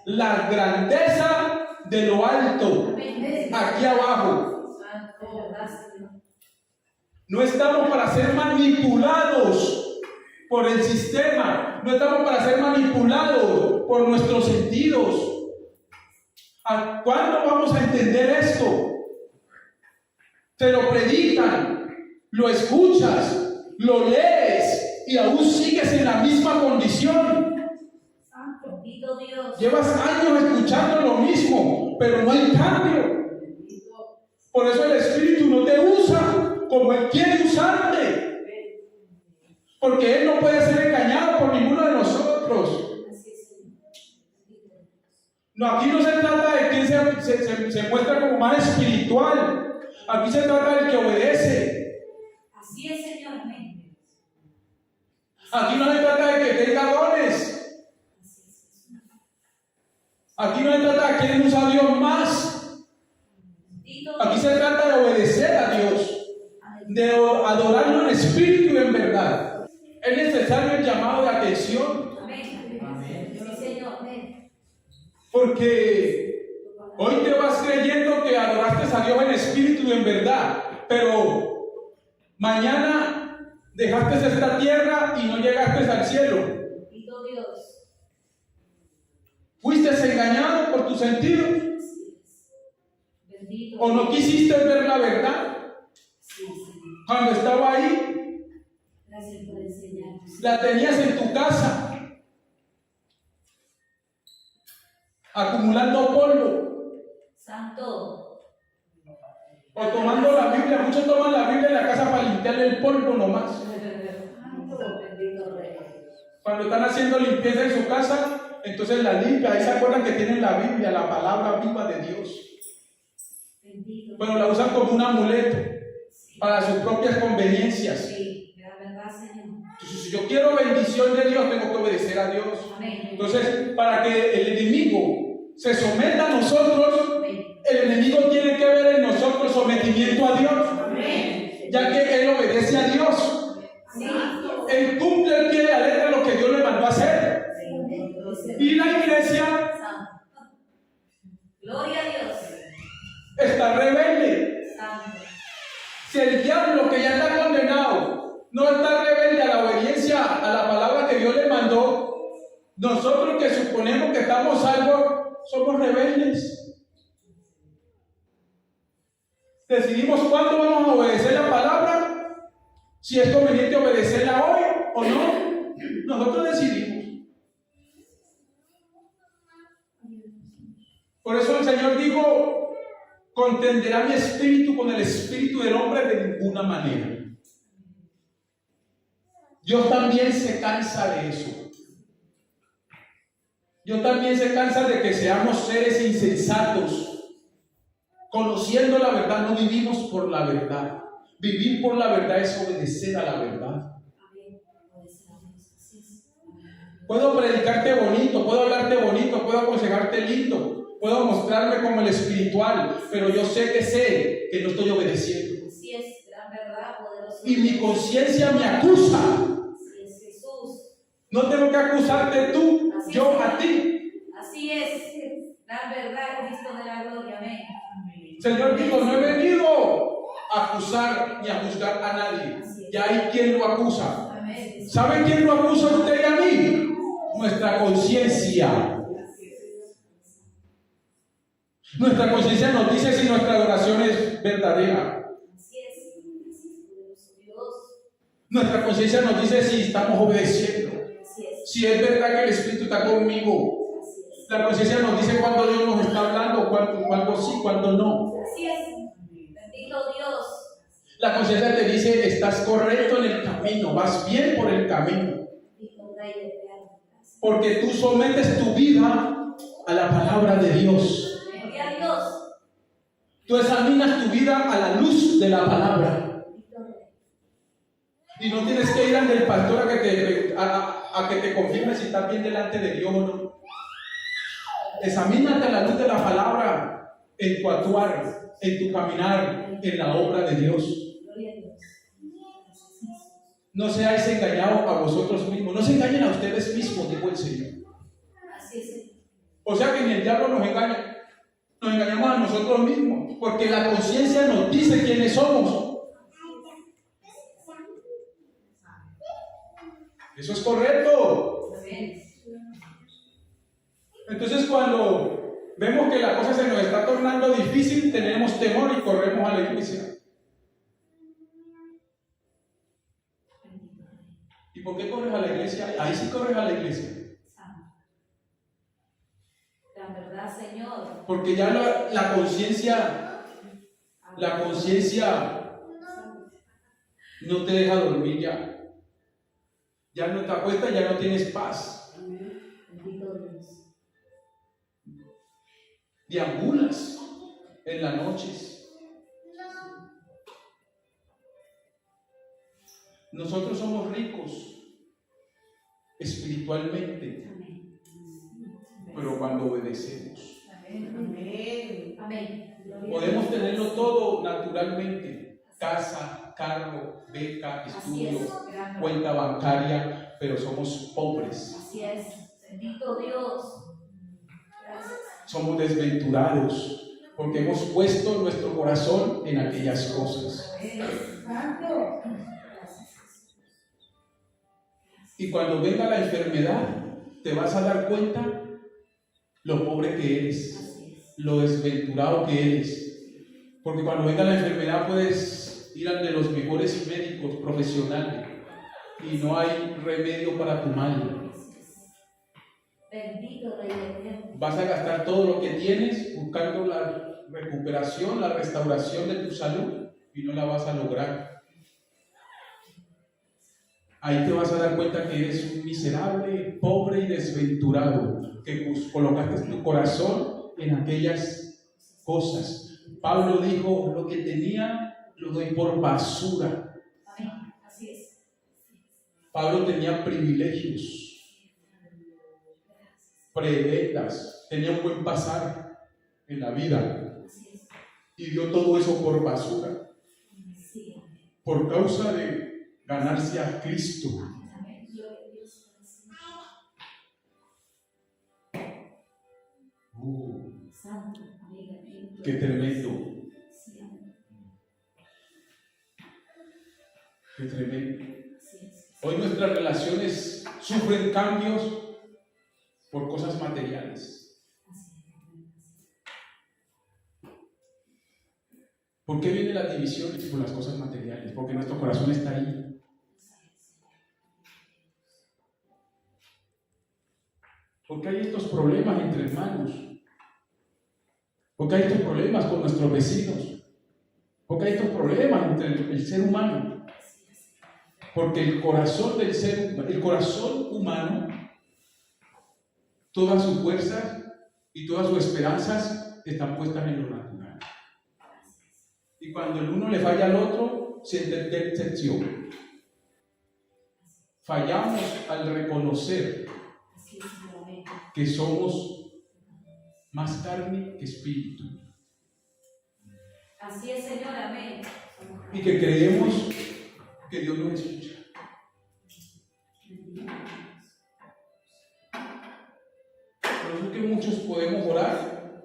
Speaker 1: la grandeza de lo alto aquí abajo. No estamos para ser manipulados por el sistema. No estamos para ser manipulados por nuestros sentidos. ¿A cuándo vamos a entender esto? Te lo predican, lo escuchas, lo lees y aún sigues en la misma condición. Llevas años escuchando lo mismo, pero no hay cambio. Por eso el Espíritu no te usa como Él quiere usarte. Porque Él no puede ser engañado por ninguno de nosotros. No, aquí no se trata de quien se muestra como más espiritual. Aquí se trata del que obedece.
Speaker 2: Así es, Señor.
Speaker 1: Aquí no se trata de que tenga dones. Aquí no se trata de quién usa a Dios más. Aquí se trata de obedecer a Dios, de adorarlo en espíritu y en verdad. Es necesario el llamado de atención. Porque Hoy te vas creyendo que adoraste a Dios en espíritu y en verdad, pero mañana dejaste esta tierra y no llegaste al cielo.
Speaker 2: Bendito Dios.
Speaker 1: ¿Fuiste engañado por tu sentido?
Speaker 2: Bendito.
Speaker 1: ¿O no quisiste ver la verdad?
Speaker 2: Sí, Señor.
Speaker 1: Cuando estaba ahí,
Speaker 2: Gracias por enseñarnos.
Speaker 1: la tenías en tu casa, acumulando polvo,
Speaker 2: Santo.
Speaker 1: o tomando la Biblia. Muchos toman la Biblia en la casa para limpiarle el polvo nomás.
Speaker 2: Bendito Rey.
Speaker 1: Cuando están haciendo limpieza en su casa, entonces la limpia. Ahí se acuerdan que tienen la Biblia, la palabra viva de Dios.
Speaker 2: Bendito.
Speaker 1: Pero la usan como un amuleto para sus propias conveniencias.
Speaker 2: Sí, la verdad, Señor.
Speaker 1: Entonces, si yo quiero bendición de Dios, tengo que obedecer a Dios.
Speaker 2: Amén.
Speaker 1: Entonces, para que el enemigo se someta a nosotros,
Speaker 2: Amén.
Speaker 1: el enemigo tiene que ver en nosotros sometimiento a Dios,
Speaker 2: Amén.
Speaker 1: ya que él obedece a Dios.
Speaker 2: Sí.
Speaker 1: Él cumple al pie de la letra lo que Dios le mandó a hacer. Y la iglesia
Speaker 2: Santo. Gloria a Dios.
Speaker 1: está rebelde.
Speaker 2: Santo.
Speaker 1: Si el diablo, que ya está condenado, no está rebelde a la obediencia a la palabra que Dios le mandó, nosotros que suponemos que estamos salvos, somos rebeldes. Decidimos cuándo vamos a obedecer la palabra, si es conveniente obedecerla hoy o no. Nosotros decidimos. Por eso el Señor dijo: contenderá mi espíritu con el espíritu del hombre de ninguna manera. Dios también se cansa de eso. Dios también se cansa de que seamos seres insensatos. Conociendo la verdad, no vivimos por la verdad. Vivir por la verdad es obedecer a la verdad. Puedo predicarte bonito, puedo hablarte bonito, puedo aconsejarte lindo, puedo mostrarme como el espiritual, pero yo sé que no estoy obedeciendo.
Speaker 2: Así es, gran verdad, poderoso.
Speaker 1: Y mi conciencia me acusa.
Speaker 2: Así es, Jesús.
Speaker 1: No tengo que acusarte tú, yo a ti.
Speaker 2: Así es, gran verdad, Cristo de la gloria. Amén.
Speaker 1: Señor dijo: no he venido a acusar ni a juzgar a nadie. Ya hay quien lo acusa.
Speaker 2: Amén.
Speaker 1: ¿Sabe quién lo acusa a usted y a mí? Nuestra conciencia. Nuestra conciencia nos dice si nuestra adoración es verdadera.
Speaker 2: Así es, poderoso Dios.
Speaker 1: Nuestra conciencia nos dice si estamos obedeciendo.
Speaker 2: Así es,
Speaker 1: Si es verdad que el Espíritu está conmigo.
Speaker 2: así es.
Speaker 1: La conciencia nos dice cuando Dios nos está hablando, cuando sí, cuando no.
Speaker 2: Así es, bendito Dios.
Speaker 1: La conciencia te dice: estás correcto en el camino, vas bien por el camino.
Speaker 2: Bendito Rey eterno.
Speaker 1: Porque tú sometes tu vida a la palabra de Dios.
Speaker 2: Gloria a Dios.
Speaker 1: Tú examinas tu vida a la luz de la palabra.
Speaker 2: Bendito Rey.
Speaker 1: Y no tienes que ir ante el pastor a que te confirme si estás bien delante de Dios o no. Examínate a la luz de la palabra en tu actuar, en tu caminar, en la obra de Dios.
Speaker 2: Gloria a Dios.
Speaker 1: No seáis engañados a vosotros mismos. No se engañen a ustedes mismos, dijo el Señor.
Speaker 2: Así es.
Speaker 1: O sea que ni el diablo nos engaña. Nos engañamos a nosotros mismos. Porque la conciencia nos dice quiénes somos. Eso es correcto.
Speaker 2: Amén.
Speaker 1: Entonces, cuando vemos que la cosa se nos está tornando difícil, tenemos temor y corremos a la iglesia. ¿Y por qué corres a la iglesia? Ahí sí corres a la iglesia.
Speaker 2: Santo. La verdad, Señor.
Speaker 1: Porque ya la conciencia no te deja dormir ya. Ya no te acuestas, ya no tienes paz.
Speaker 2: Bendito Dios.
Speaker 1: Deambulas en las noches. Nosotros somos ricos espiritualmente,
Speaker 2: Amén.
Speaker 1: pero cuando obedecemos.
Speaker 2: Amén. Amén. Gloria a
Speaker 1: Podemos
Speaker 2: Dios.
Speaker 1: tenerlo todo naturalmente: casa, carro, beca,
Speaker 2: Así
Speaker 1: estudio,
Speaker 2: es. Gran
Speaker 1: cuenta bancaria, pero somos pobres.
Speaker 2: Así es. Bendito Dios. Gracias.
Speaker 1: somos desventurados porque hemos puesto nuestro corazón en aquellas cosas. Y cuando venga la enfermedad, te vas a dar cuenta lo pobre que eres, lo desventurado que eres. Porque cuando venga la enfermedad puedes ir ante los mejores médicos profesionales y no hay remedio para tu mal.
Speaker 2: Bendito Rey eterno.
Speaker 1: Vas a gastar todo lo que tienes buscando la recuperación, la restauración de tu salud y no la vas a lograr. Ahí te vas a dar cuenta que eres un miserable, pobre y desventurado, que colocaste tu corazón en aquellas cosas. Pablo dijo, lo que tenía lo doy por basura.
Speaker 2: Amén. Así es.
Speaker 1: Pablo tenía privilegios, prebendas, tenía un buen pasar en la vida y dio todo eso por basura, por causa de ganarse a Cristo. Qué tremendo. Qué tremendo. Hoy nuestras relaciones sufren cambios por cosas materiales. ¿Por qué vienen las divisiones? Por las cosas materiales, porque nuestro corazón está ahí. ¿Por qué hay estos problemas entre hermanos? ¿Por qué hay estos problemas con nuestros vecinos? ¿Por qué hay estos problemas entre el ser humano? Porque el corazón humano, todas sus fuerzas y todas sus esperanzas están puestas en lo natural. Y cuando el uno le falla al otro, siente decepción. Fallamos al reconocer que somos más carne que espíritu.
Speaker 2: Así es, Señor, amén.
Speaker 1: Y que creemos que Dios nos escucha. Por eso es que muchos podemos orar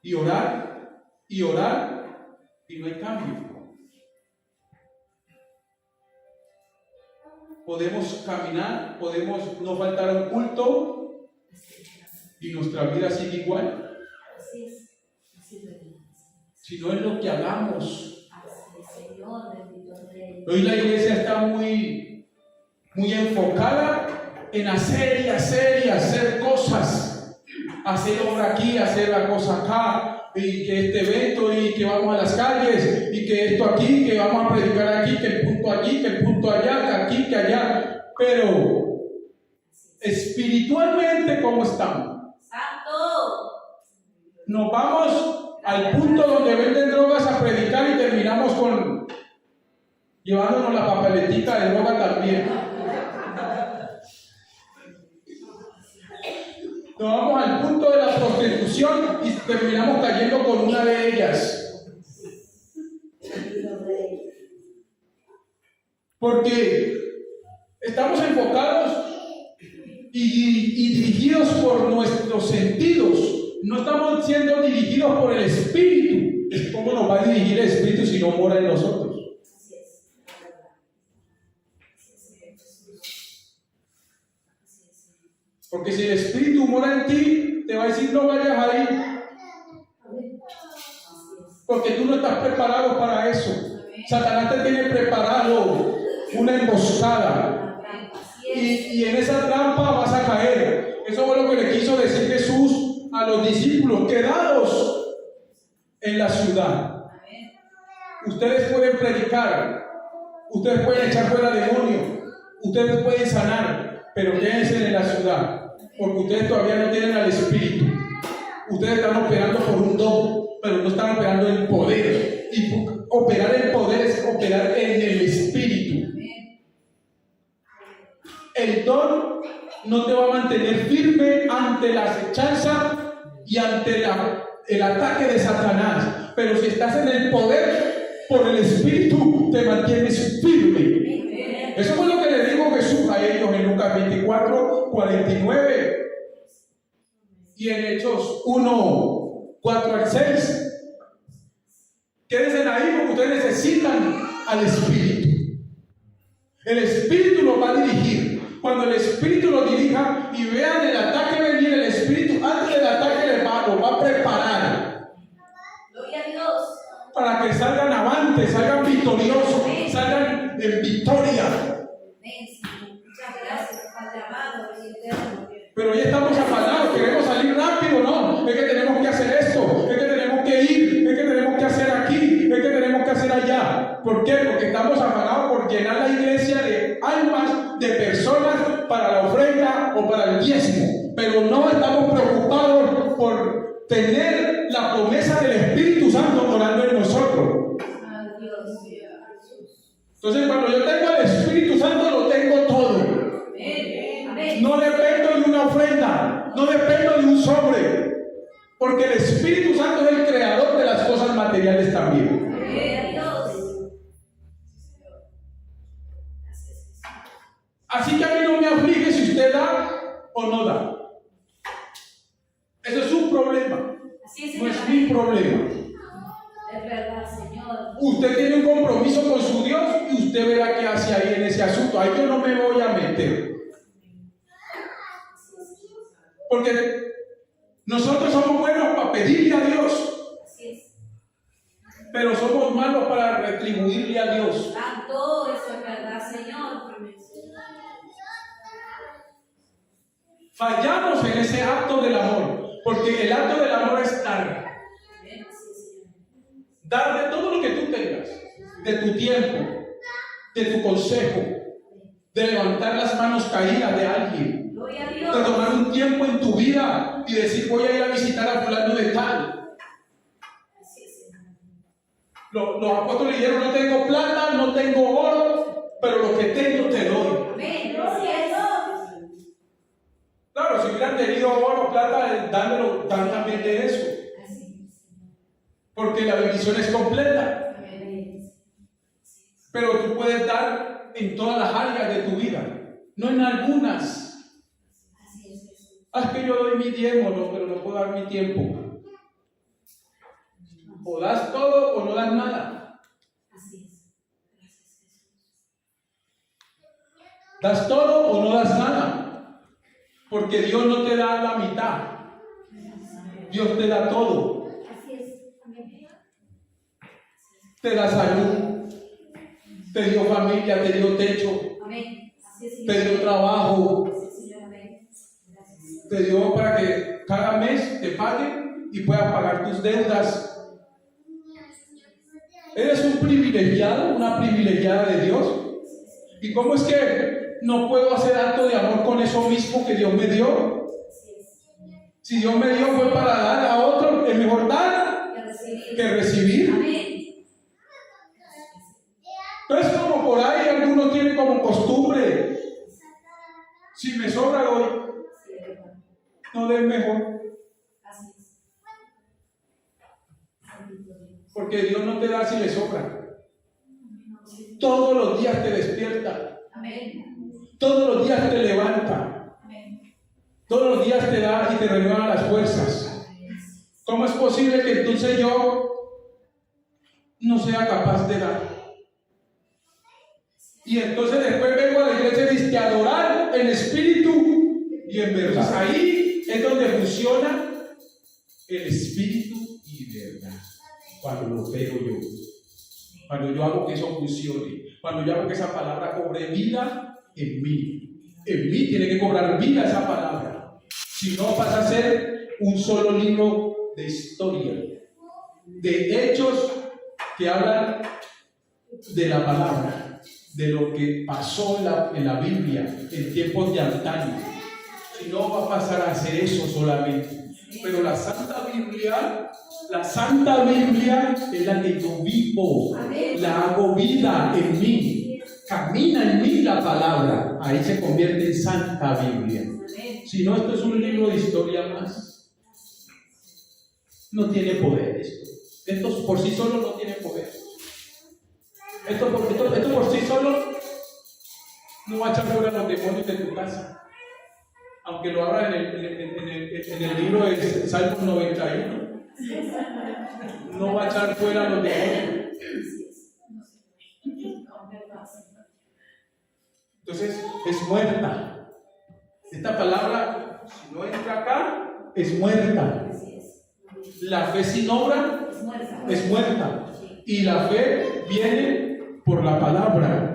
Speaker 1: y orar y orar y no hay cambio. Podemos caminar, podemos no faltar a un culto y nuestra vida sigue igual.
Speaker 2: Así es.
Speaker 1: Si no es lo que hagamos.
Speaker 2: Así es, Señor, bendito Rey.
Speaker 1: Hoy la iglesia está muy enfocada en hacer y hacer y hacer cosas. Hacer obra aquí, hacer la cosa acá, y que este evento, y que vamos a las calles, y que esto aquí, que vamos a predicar aquí, que el punto allí, que el punto allá, que aquí, que allá. Pero espiritualmente, ¿cómo estamos?
Speaker 2: ¡Santo!
Speaker 1: Nos vamos al punto donde venden drogas a predicar y terminamos llevándonos la papeletica de droga también. Nos vamos al punto de la prostitución y terminamos cayendo con una de ellas. Porque estamos enfocados y dirigidos por nuestros sentidos. No estamos siendo dirigidos por el Espíritu. ¿Cómo nos va a dirigir el Espíritu si no mora en nosotros? Porque si el Espíritu mora en ti, te va a decir no vayas ahí. Porque tú no estás preparado para eso. Satanás te tiene preparado una emboscada. Y en esa trampa vas a caer. Eso fue lo que le quiso decir Jesús a los discípulos. Quedados en la ciudad. Ustedes pueden predicar. Ustedes pueden echar fuera demonios. Ustedes pueden sanar. Pero quédense en la ciudad. Porque ustedes todavía no tienen al Espíritu. Ustedes están operando por un don, pero no están operando en poder. Y operar en poder es operar en el Espíritu. El don no te va a mantener firme ante la acechanza y ante el ataque de Satanás. Pero si estás en el poder, por el Espíritu te mantienes firme. Eso fue lo que le dijo Jesús a ellos en Lucas 24, 49. Y en Hechos 1, 4 al 6. Quédense ahí porque ustedes necesitan al Espíritu. El Espíritu los va a dirigir. Cuando el Espíritu los dirija y vean el ataque venir, el Espíritu antes del ataque los va a preparar.
Speaker 2: Gloria a Dios.
Speaker 1: Para que salgan avantes, salgan victoriosos, salgan en victoria.
Speaker 2: Amén, Señor. Muchas gracias, Padre amado y eterno.
Speaker 1: Pero hoy estamos afanados, queremos salir rápido, no, es que tenemos que hacer esto, es que tenemos que ir, es que tenemos que hacer aquí, es que tenemos que hacer allá. ¿Por qué? Porque estamos afanados por llenar la iglesia de almas, de personas para la ofrenda o para el diezmo, pero no estamos preocupados por tener la promesa del Espíritu Santo morando en nosotros. Entonces, cuando yo tengo al Espíritu Santo, lo tengo todo. No dependo de una ofrenda, no dependo de un sobre, porque el Espíritu Santo es el creador de las cosas materiales también. Así que a mí no me aflige si usted da o no da. Eso es un problema, no es mi problema.
Speaker 2: Es verdad, Señor.
Speaker 1: Usted tiene un compromiso con su Dios y usted verá qué hace ahí en ese asunto. Ahí yo no me voy a meter. Porque nosotros somos buenos para pedirle a Dios, pero somos malos para retribuirle a Dios.
Speaker 2: Todo eso es verdad, Señor.
Speaker 1: Fallamos en ese acto del amor, porque el acto del amor es dar. Dar de todo lo que tú tengas, de tu tiempo, de tu consejo, de levantar las manos caídas de alguien, de tomar un tiempo en tu vida y decir voy a ir a visitar a fulano de tal. Los apóstoles dijeron no tengo plata, no tengo oro, pero lo que tengo te doy. Claro, si hubieran tenido oro, plata, dan también de eso. Porque la bendición es completa. Pero tú puedes dar en todas las áreas de tu vida, no en algunas. Es que yo doy mi diezmo, no, pero no puedo dar mi tiempo. O das todo o no das nada. Das todo o no das nada. Porque Dios no te da la mitad. Dios te da todo. Te da salud, te dio familia, te dio techo, te dio trabajo, te dio para que cada mes te paguen y puedas pagar tus deudas. Eres un privilegiado, una privilegiada de Dios. ¿Y cómo es que no puedo hacer acto de amor con eso mismo que Dios me dio? Si Dios me dio fue para dar a otro, es mejor dar que recibir. Entonces, como por ahí algunos tienen como costumbre, si me sobra doy, no den mejor. Porque Dios no te da si le sobra. Todos los días te despierta. Todos los días te levanta. Todos los días te da y te renueva las fuerzas. ¿Cómo es posible que entonces yo no sea capaz de dar? Y entonces después vengo a la iglesia y dice adorar en espíritu y en verdad. Ahí es donde funciona el espíritu y verdad. Cuando lo veo yo. Cuando yo hago que eso funcione. Cuando yo hago que esa palabra cobre vida en mí. En mí tiene que cobrar vida esa palabra. Si no pasa a ser un solo libro de historia. De hechos que hablan de la palabra. De lo que pasó en la Biblia en tiempos de antaño. Si no va a pasar a hacer eso solamente. Pero la Santa Biblia es la que yo vivo. La hago vida en mí. Camina en mí la palabra. Ahí se convierte en Santa Biblia. Si no, esto es un libro de historia más. No tiene poder esto. Esto por sí solo no tiene poder. Esto por sí solo no va a echar fuera los demonios de tu casa. Aunque lo abra en el libro de Salmos 91, no va a echar fuera los demonios. Entonces, es muerta. Esta palabra, si no entra acá, es muerta. La fe sin obra es muerta. Y la fe viene por la palabra.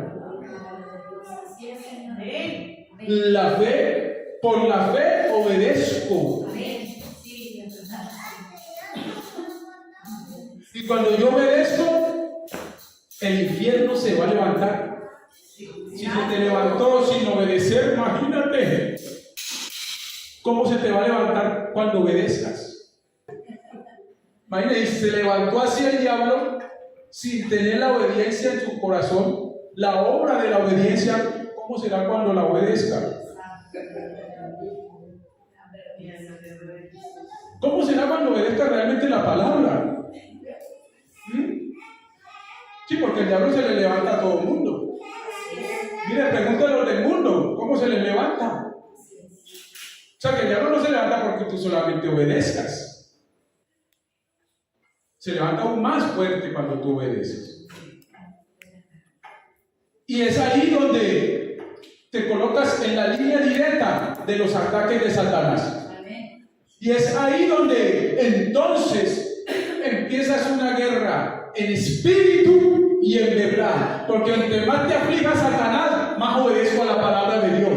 Speaker 1: La fe, por la fe obedezco. Y cuando yo obedezco, el infierno se va a levantar. Si se te levantó sin obedecer, imagínate cómo se te va a levantar cuando obedezcas. Imagínate, si se levantó así el diablo sin tener la obediencia en su corazón, la obra de la obediencia, ¿cómo será cuando la obedezca? ¿Cómo será cuando obedezca realmente la palabra? Sí, porque el diablo se le levanta a todo el mundo. Mire, pregúntale a los del mundo, ¿cómo se les levanta? O sea, que el diablo no se levanta porque tú solamente obedezcas. Se levanta aún más fuerte cuando tú obedeces. Y es ahí donde te colocas en la línea directa de los ataques de Satanás. Y es ahí donde entonces empiezas una guerra en espíritu y en verdad. Porque entre más te aflija Satanás, más obedezco a la palabra de Dios.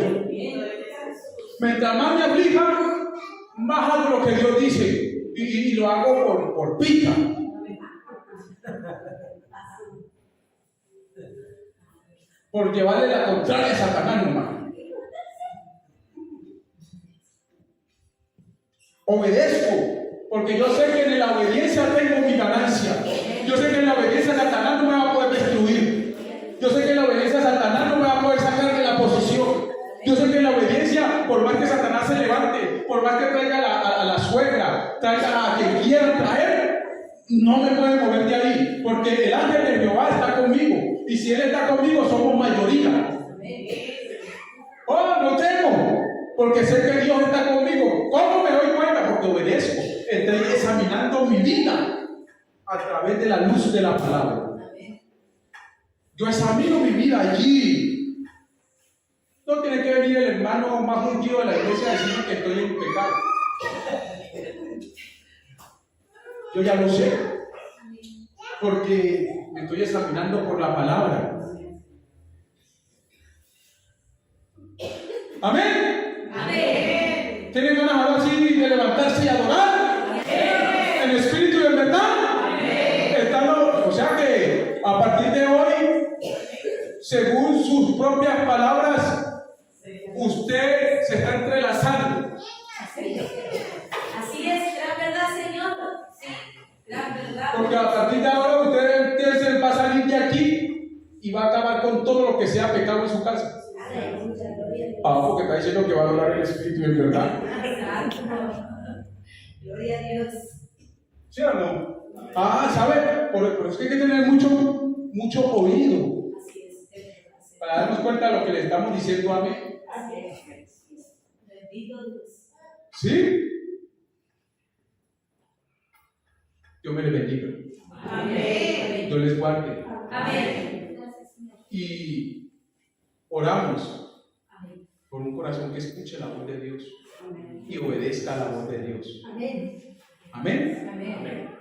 Speaker 1: Mientras más me aflija, más hago lo que Dios dice. Y lo hago por pica. Por llevarle la contraria a Satanás nomás. Obedezco, porque yo sé que en la obediencia tengo mi ganancia. Yo sé que en la obediencia Satanás no me va a poder destruir. Yo sé que en la obediencia Satanás no me va a poder sacar de la posición. Yo sé que en la obediencia, por más que Satanás se levante, por más que traiga a la suegra, traiga a quien quiera traer, no me puede mover de ahí, porque el ángel de Jehová está conmigo. Y si Él está conmigo, somos mayoría. Oh, no temo, porque sé que Dios está conmigo. ¿Cómo me doy cuenta? Porque obedezco. Estoy examinando mi vida a través de la luz de la palabra. Yo examino mi vida allí. No tiene que venir el hermano más ungido de la iglesia a decirme que estoy en pecado. Yo ya lo sé, porque me estoy examinando por la palabra. Amén.
Speaker 2: Amén.
Speaker 1: ¿Tienen ganas ahora sí de levantarse y adorar?
Speaker 2: Amén.
Speaker 1: En espíritu y en verdad.
Speaker 2: Amén.
Speaker 1: O sea que a partir de hoy, según sus propias palabras, usted se está entrelazando.
Speaker 2: Así es, la verdad, Señor. Sí, la verdad.
Speaker 1: Porque a partir de ahora usted va a salir de aquí y va a acabar con todo lo que sea pecado en su casa. Porque está diciendo que va a adorar el espíritu y en verdad.
Speaker 2: Gloria a Dios.
Speaker 1: ¿Sí o no? ¿Sabe? Por eso es que hay que tener mucho oído para darnos cuenta de lo que le estamos diciendo. Amén.
Speaker 2: Bendito Dios.
Speaker 1: ¿Sí? Dios me les bendiga.
Speaker 2: Amén.
Speaker 1: Dios les guarde.
Speaker 2: Amén.
Speaker 1: Y oramos por un corazón que escuche la voz de Dios y obedezca la voz de Dios.
Speaker 2: Amén.
Speaker 1: Amén.
Speaker 2: Amén.